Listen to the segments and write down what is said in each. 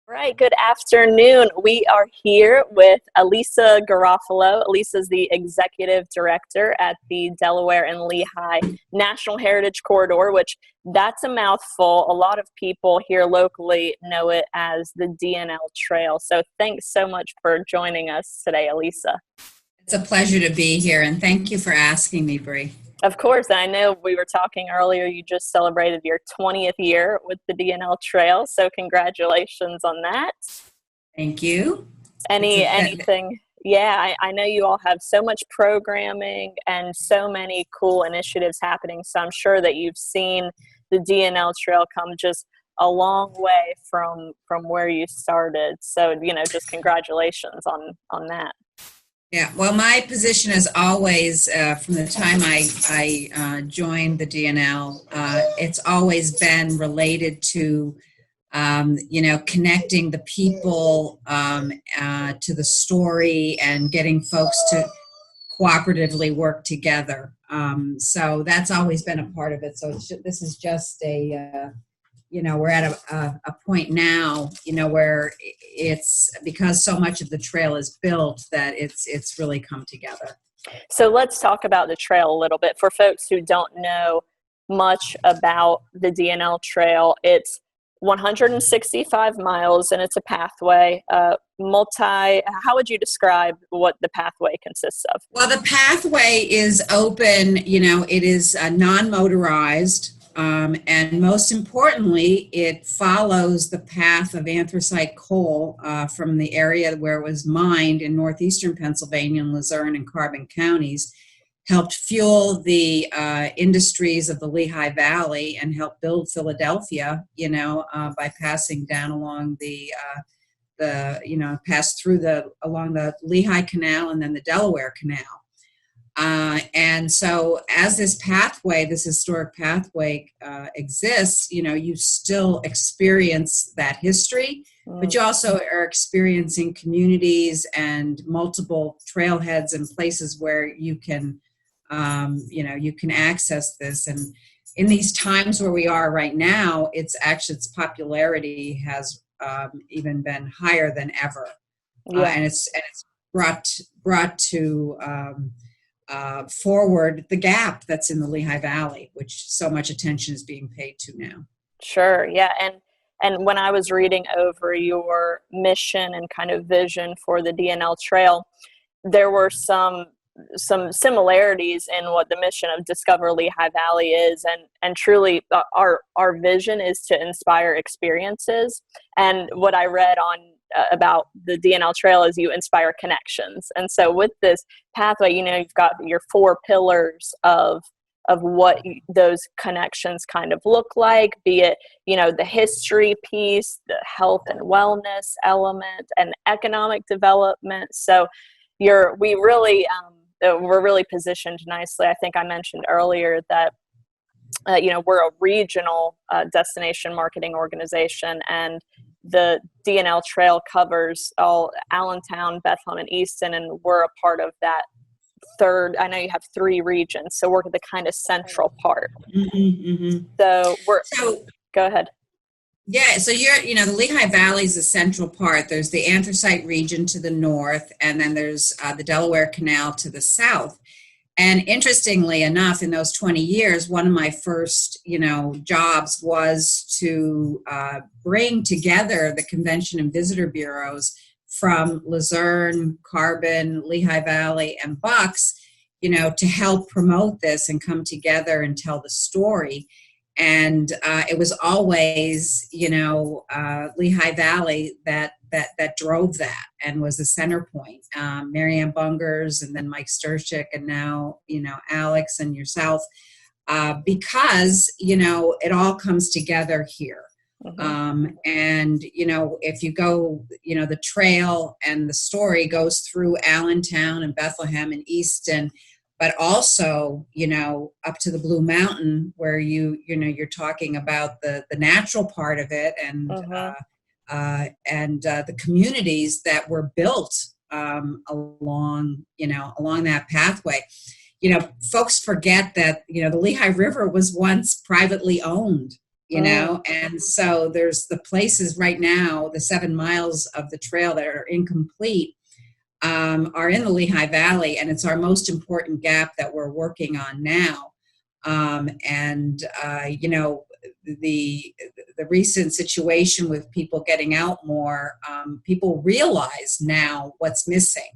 Right, good afternoon. We are here with Elissa Garofalo. Elissa is the executive director at the Delaware and Lehigh National Heritage Corridor, which that's a mouthful. A lot of people here locally know it as the DNL Trail. So thanks so much for joining us today, Elissa. It's a pleasure to be here, and thank you for asking me, Bree. Of course, I know we were talking earlier, you just celebrated your 20th year with the DNL Trail, so congratulations on that. Thank you. Anything? Yeah, I know you all have so much programming and so many cool initiatives happening, so I'm sure that you've seen the DNL Trail come just a long way from where you started. So, just congratulations on that. Yeah, well, my position is always, from the time I joined the DNL, it's always been related to, connecting the people to the story and getting folks to cooperatively work together. So that's always been a part of it. So this is just we're at a point now, where it's because so much of the trail is built that it's really come together. So let's talk about the trail a little bit. For folks who don't know much about the DNL Trail, it's 165 miles and it's a pathway, how would you describe what the pathway consists of? Well, the pathway is open, it is non-motorized. And most importantly, it follows the path of anthracite coal from the area where it was mined in northeastern Pennsylvania and Luzerne and Carbon counties, helped fuel the industries of the Lehigh Valley and helped build Philadelphia, by passing down along along the Lehigh Canal and then the Delaware Canal. And so as this historic pathway exists, you still experience that history, but you also are experiencing communities and multiple trailheads and places where you can access this. And in these times where we are right now, its popularity has even been higher than ever. Yeah. And it's brought to forward the gap that's in the Lehigh Valley, which so much attention is being paid to now. Sure, yeah, and when I was reading over your mission and kind of vision for the DNL Trail, there were some similarities in what the mission of Discover Lehigh Valley is, and truly our vision is to inspire experiences. And what I read on about the DNL Trail is you inspire connections. And so with this pathway, you've got your 4 pillars of what those connections kind of look like, be it, the history piece, the health and wellness element, and economic development. So we're really positioned nicely. I think I mentioned earlier that we're a regional destination marketing organization, and the DNL Trail covers all Allentown, Bethlehem, and Easton, and we're a part of that third. I know you have 3 regions, so we're the kind of central part. So go ahead. Yeah, so the Lehigh Valley is the central part. There's the anthracite region to the north, and then there's the Delaware Canal to the south. And interestingly enough, in those 20 years, one of my first, jobs was to bring together the convention and visitor bureaus from Luzerne, Carbon, Lehigh Valley, and Bucks, to help promote this and come together and tell the story. And it was always, Lehigh Valley that drove that and was the center point. Marianne Bungers and then Mike Sturchik and now, Alex and yourself, because, it all comes together here. And, if you go, the trail and the story goes through Allentown and Bethlehem and Easton, but also, up to the Blue Mountain where you're talking about the natural part of it and the communities that were built along that pathway. Folks forget that, the Lehigh River was once privately owned. you know, and so there's the places right now, the 7 miles of the trail that are incomplete are in the Lehigh Valley, and it's our most important gap that we're working on now. You know, the recent situation with people getting out more, people realize now what's missing.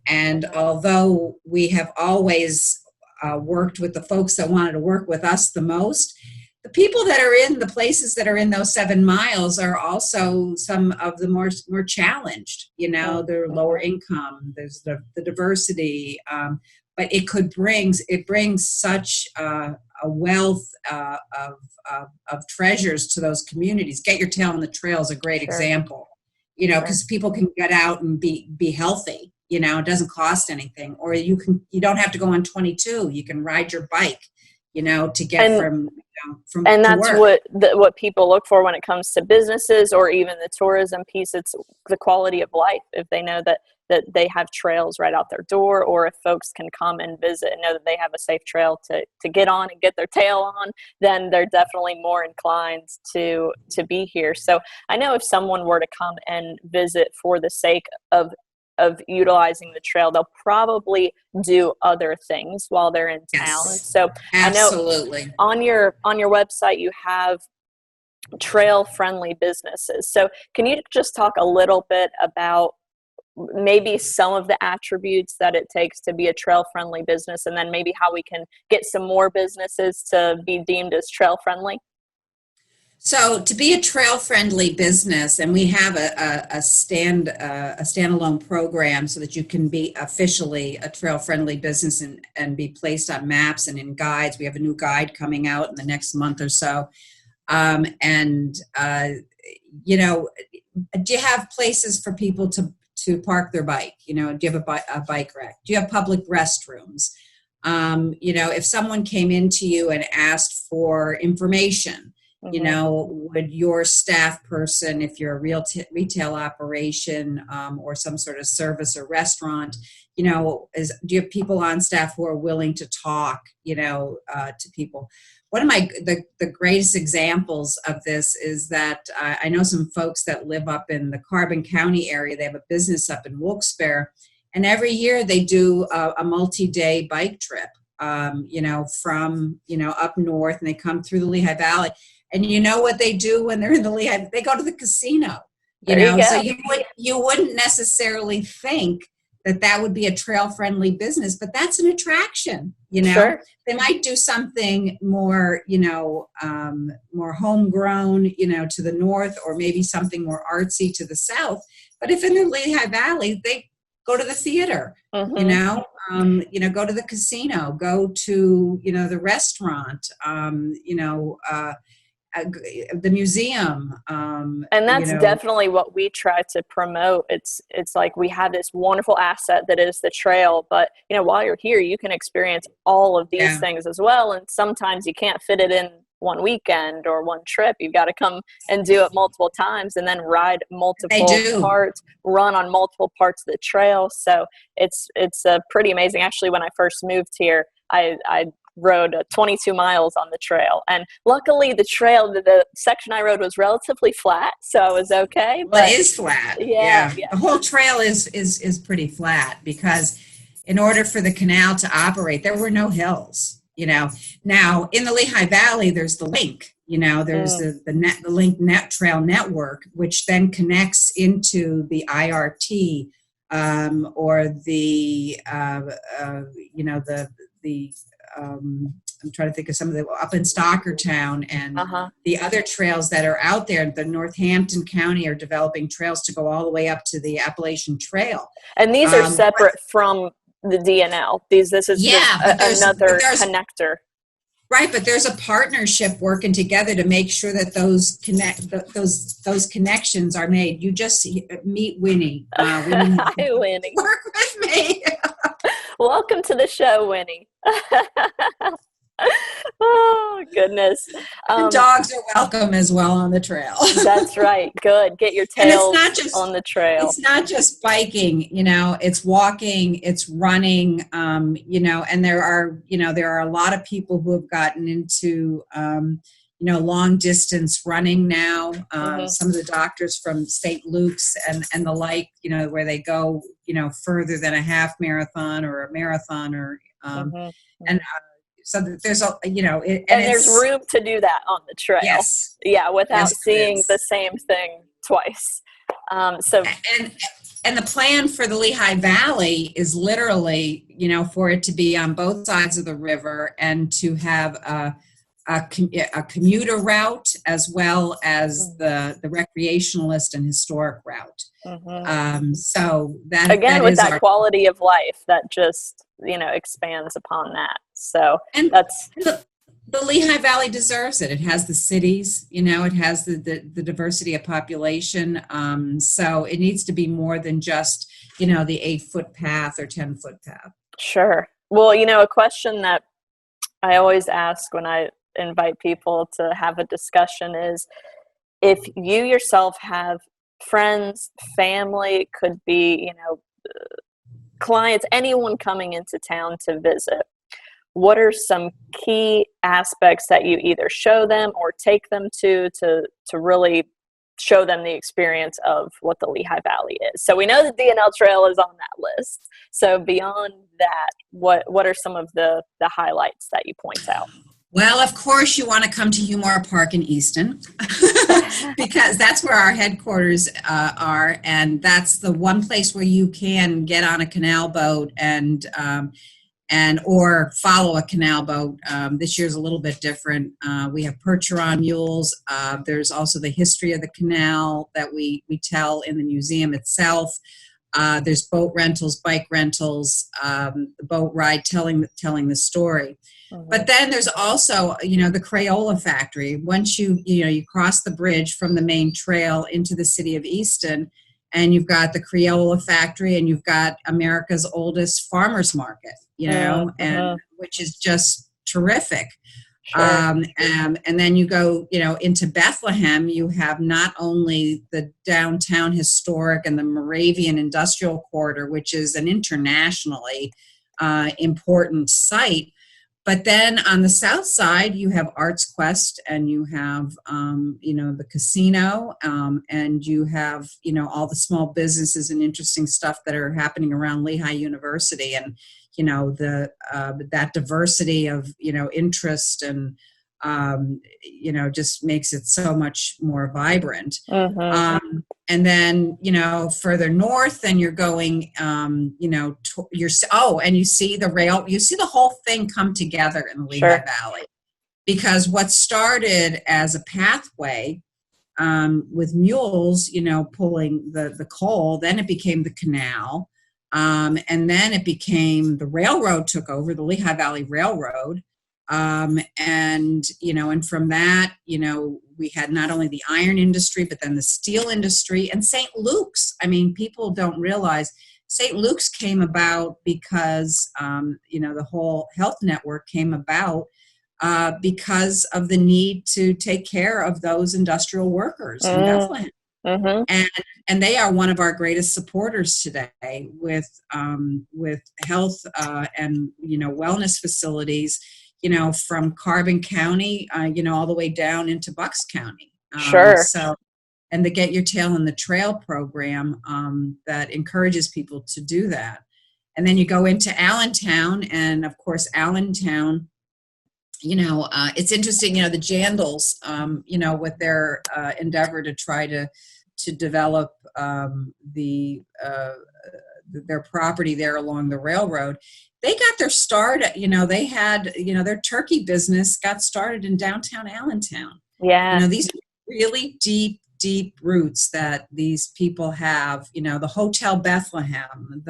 And although we have always worked with the folks that wanted to work with us the most, the people that are in the places that are in those 7 miles are also some of the more challenged. You know, they're lower income. There's the diversity, but it brings such a wealth of treasures to those communities. Get Your Tail on the Trail is a great example. You know, because people can get out and be healthy. You know, it doesn't cost anything, or you don't have to go on 22. You can ride your bike, you know, to get from and that's work. what people look for when it comes to businesses or even the tourism piece. It's the quality of life. If they know that they have trails right out their door, or if folks can come and visit and know that they have a safe trail to get on and get their tail on, then they're definitely more inclined to be here. So I know if someone were to come and visit for the sake of utilizing the trail, they'll probably do other things while they're in town. Yes, so absolutely. I know on your website you have trail friendly businesses. So can you just talk a little bit about maybe some of the attributes that it takes to be a trail friendly business, and then maybe how we can get some more businesses to be deemed as trail friendly? So to be a trail-friendly business, and we have a standalone program so that you can be officially a trail-friendly business and be placed on maps and in guides. We have a new guide coming out in the next month or so. You know, do you have places for people to park their bike? You know, do you have a bike rack? Do you have public restrooms? You know, if someone came into you and asked for information, you know, would your staff person, if you're a retail operation or some sort of service or restaurant, you know, do you have people on staff who are willing to talk, you know, to people? One of the greatest examples of this is that I know some folks that live up in the Carbon County area. They have a business up in Wilkes-Barre, and every year they do a multi-day bike trip, you know, from, you know, up north, and they come through the Lehigh Valley. And you know what they do when they're in the Lehigh? They go to the casino. You know, so you wouldn't necessarily think that would be a trail-friendly business, but that's an attraction. You know, Sure. They might do something more, you know, more homegrown, you know, to the north, or maybe something more artsy to the south. But if in the Lehigh Valley, they go to the theater. You know, go to the casino, go to, you know, the restaurant, you know. The museum, and that's definitely what we try to promote. It's like we have this wonderful asset that is the trail, but you know, while you're here, you can experience all of these things as well. And sometimes you can't fit it in one weekend or one trip. You've got to come and do it multiple times, and then ride multiple parts, run on multiple parts of the trail. So it's pretty amazing. Actually, when I first moved here, I rode 22 miles on the trail, and luckily the trail, the section I rode was relatively flat, so I was okay. Well, it is flat. Yeah. The whole trail is pretty flat, because in order for the canal to operate, there were no hills. You know, now in the Lehigh Valley, there's the link. You know, there's the Link Net Trail Network, which then connects into the IRT or the you know, the I'm trying to think of some of the up in Stockertown and the other trails that are out there. The Northampton County are developing trails to go all the way up to the Appalachian Trail. And these are separate from the DNL. This is another connector. Right, but there's a partnership working together to make sure that those connections are made. You just meet Winnie. Hi, Winnie. Work with me. Welcome to the show, Winnie. Oh, goodness. Dogs are welcome as well on the trail. That's right. Good. Get your tails on the trail. It's not just biking, you know, it's walking, it's running, you know, and there are a lot of people who have gotten into, long distance running now. Mm-hmm. Some of the doctors from St. Luke's and the like, where they go, further than a half marathon or a marathon Mm-hmm. and so there's and there's room to do that on the trail. Yes. Yeah, without Yes, seeing the same thing twice. And the plan for the Lehigh Valley is literally, for it to be on both sides of the river and to have a commuter route as well as the recreationalist and historic route. Mm-hmm. So that again, that with is that quality of life that just expands upon that. So that's the Lehigh Valley deserves it. It has the cities, it has the diversity of population. So it needs to be more than just, the 8-foot path or 10-foot path. Sure. Well, a question that I always ask when I invite people to have a discussion is, if you yourself have friends, family, could be, clients, anyone coming into town to visit, what are some key aspects that you either show them or take them to really show them the experience of what the Lehigh Valley is? So we know the D&L Trail is on that list. So beyond that, what are some of the highlights that you point out? Well, of course, you want to come to Umar Park in Easton because that's where our headquarters are, and that's the one place where you can get on a canal boat and or follow a canal boat. This year's a little bit different. We have percheron mules. There's also the history of the canal that we tell in the museum itself. There's boat rentals, bike rentals, the boat ride telling the story. Mm-hmm. But then there's also, the Crayola factory. Once you cross the bridge from the main trail into the city of Easton, and you've got the Crayola factory, and you've got America's oldest farmers market, mm-hmm. and which is just terrific. Sure. And then you go, into Bethlehem, you have not only the downtown historic and the Moravian industrial corridor, which is an internationally important site, but then on the south side, you have Arts Quest, and you have, the casino, and you have, all the small businesses and interesting stuff that are happening around Lehigh University, and, that diversity of, interest and, just makes it so much more vibrant. Mm-hmm. And then, further north, then you're going, and you see the rail, you see the whole thing come together in the Lehigh Valley, because what started as a pathway with mules, pulling the coal, then it became the canal, and then it became the railroad took over, the Lehigh Valley Railroad. And from that, we had not only the iron industry, but then the steel industry and St. Luke's. I mean, people don't realize St. Luke's came about because, the whole health network came about because of the need to take care of those industrial workers in Bethlehem. Mm-hmm. And they are one of our greatest supporters today with health and, wellness facilities, from Carbon County, all the way down into Bucks County. So, and the Get Your Tail in the Trail program that encourages people to do that. And then you go into Allentown, and of course, Allentown, it's interesting, the Jandals, with their endeavor to try to develop their property there along the railroad. They got their start, they had, their turkey business got started in downtown Allentown. Yeah. These are really deep roots that these people have, the Hotel Bethlehem,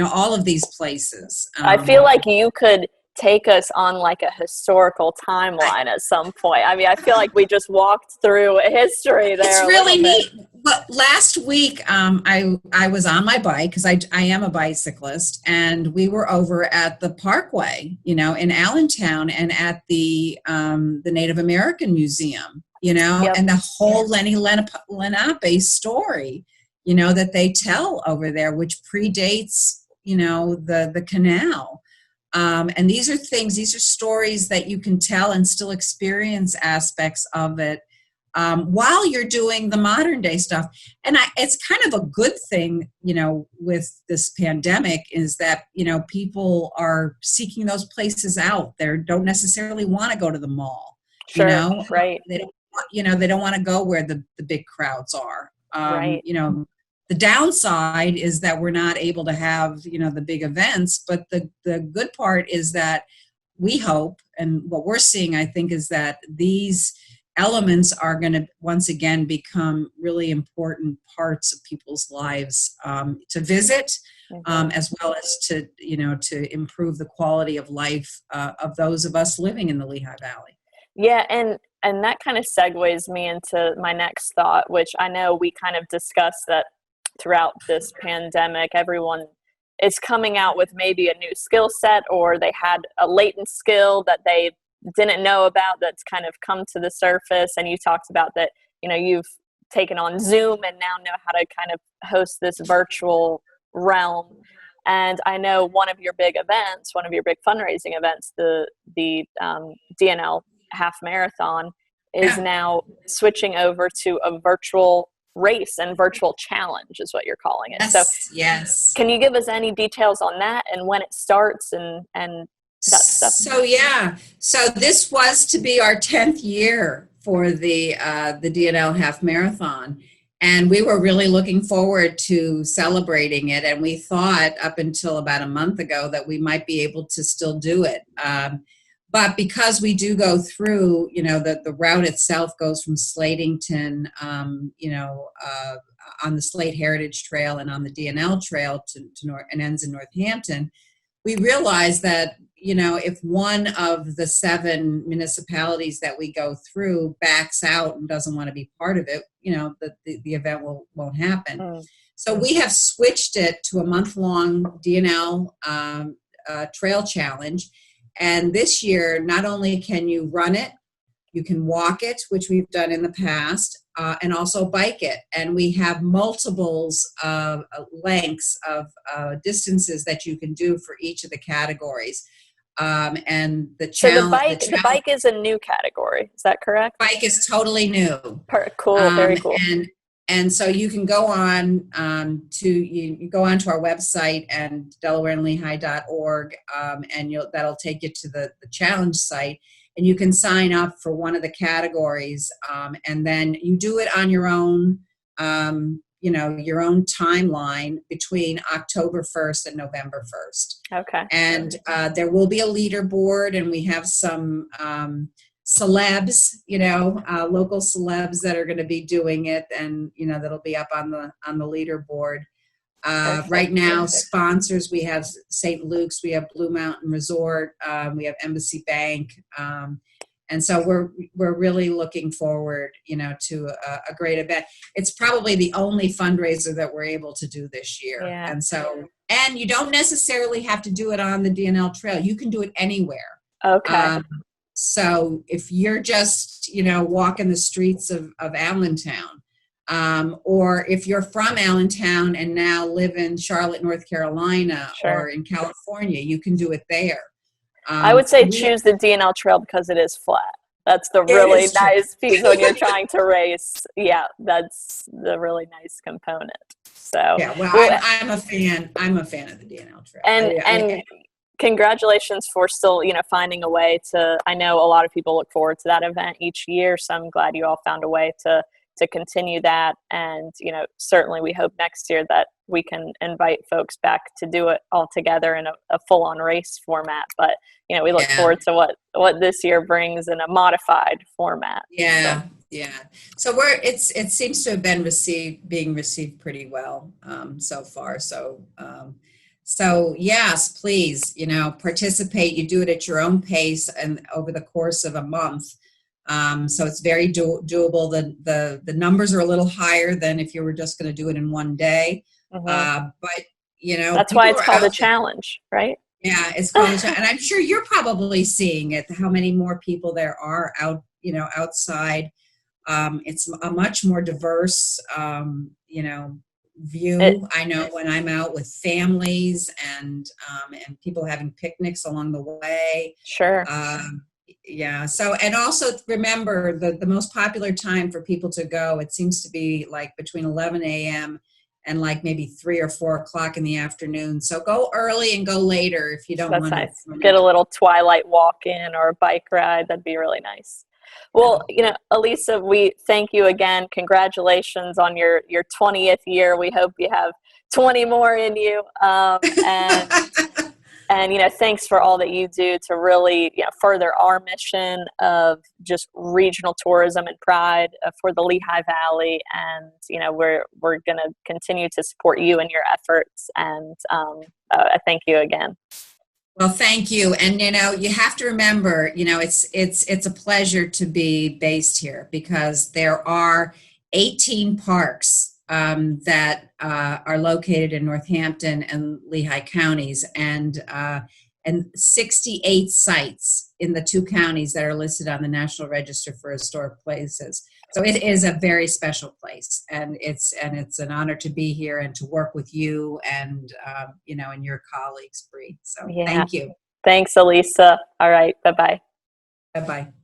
all of these places. I feel like you could take us on like a historical timeline at some point. I mean, I feel like we just walked through a history there. It's really neat. But last week, I was on my bike because I am a bicyclist, and we were over at the Parkway, in Allentown, and at the Native American Museum, Yep. and the whole Lenny Lenape story, that they tell over there, which predates, the canal. And these are stories that you can tell and still experience aspects of it while you're doing the modern day stuff. And it's kind of a good thing, with this pandemic, is that, people are seeking those places out. They don't necessarily want to go to the mall, Sure, right. They don't want to go where the big crowds are. Right. The downside is that we're not able to have, the big events, but the good part is that we hope, and what we're seeing, I think, is that these elements are going to once again become really important parts of people's lives, to visit, as well as to improve the quality of life of those of us living in the Lehigh Valley. Yeah, and that kind of segues me into my next thought, which I know we kind of discussed that throughout this pandemic, everyone is coming out with maybe a new skill set, or they had a latent skill that they didn't know about that's kind of come to the surface. And you talked about that, you've taken on Zoom and now know how to kind of host this virtual realm. And I know one of your big fundraising events, the DNL half marathon, is now switching over to a virtual race and virtual challenge is what you're calling it. Yes. Can you give us any details on that and when it starts and that stuff? So this was to be our 10th year for the DNL half marathon, and we were really looking forward to celebrating it. And we thought up until about a month ago that we might be able to still do it. But because we do go through, the route itself goes from Slatington, on the Slate Heritage Trail and on the DNL Trail to North, and ends in Northampton, we realized that, if one of the 7 municipalities that we go through backs out and doesn't want to be part of it, the event won't happen. So we have switched it to a month-long DNL trail challenge. And this year, not only can you run it, you can walk it, which we've done in the past, and also bike it. And we have multiples of lengths of distances that you can do for each of the categories. And the bike is a new category. Is that correct? Bike is totally new. Cool. Very cool. And so you can go on you go onto our website and DelawareandLehigh.org, and that'll take you to the challenge site, and you can sign up for one of the categories, and then you do it on your own, your own timeline between October 1st and November 1st. Okay. And there will be a leaderboard, and we have some celebs, local celebs that are going to be doing it, and that'll be up on the leaderboard. Right now, sponsors, we have St. Luke's, we have Blue Mountain Resort, we have Embassy Bank, and so we're really looking forward, to a great event. It's probably the only fundraiser that we're able to do this year, and you don't necessarily have to do it on the DNL Trail. You can do it anywhere. Okay. So if you're just, walking the streets of Allentown, or if you're from Allentown and now live in Charlotte, North Carolina, or in California, you can do it there. I would say choose the DNL Trail because it is flat. That's the really nice piece when you're trying to race. Yeah, that's the really nice component. So I'm a fan. I'm a fan of the DNL Trail. And congratulations for still, finding a way to. I know a lot of people look forward to that event each year, so I'm glad you all found a way to continue that. And certainly we hope next year that we can invite folks back to do it all together in a full-on race format. But we look forward to what this year brings in a modified format. So it seems to have been being received pretty well so far. So yes, please, participate. You do it at your own pace and over the course of a month. So it's very doable. The numbers are a little higher than if you were just going to do it in one day. But that's why it's called a challenge, right? Yeah, it's called a challenge. And I'm sure you're probably seeing it, how many more people there are outside. It's a much more diverse, It, view. I know when I'm out with families and people having picnics along the way. sure. Yeah. So, and also remember the most popular time for people to go, it seems to be like between 11 a.m. and like maybe 3 or 4 o'clock in the afternoon. So go early and go later if you don't That's want to. nice. Get a little twilight walk in or a bike ride. That'd be really nice. Well, Elissa, we thank you again. Congratulations on your 20th year. We hope you have 20 more in you. And thanks for all that you do to really further our mission of just regional tourism and pride for the Lehigh Valley. And we're going to continue to support you and your efforts. And I thank you again. Well, thank you. And you have to remember, it's a pleasure to be based here because there are 18 parks that are located in Northampton and Lehigh counties, and 68 sites in the 2 counties that are listed on the National Register for Historic Places. So it is a very special place, and it's an honor to be here and to work with you and and your colleagues, Bree. So Yeah. thank you. Thanks, Elissa. All right. Bye-bye. Bye bye.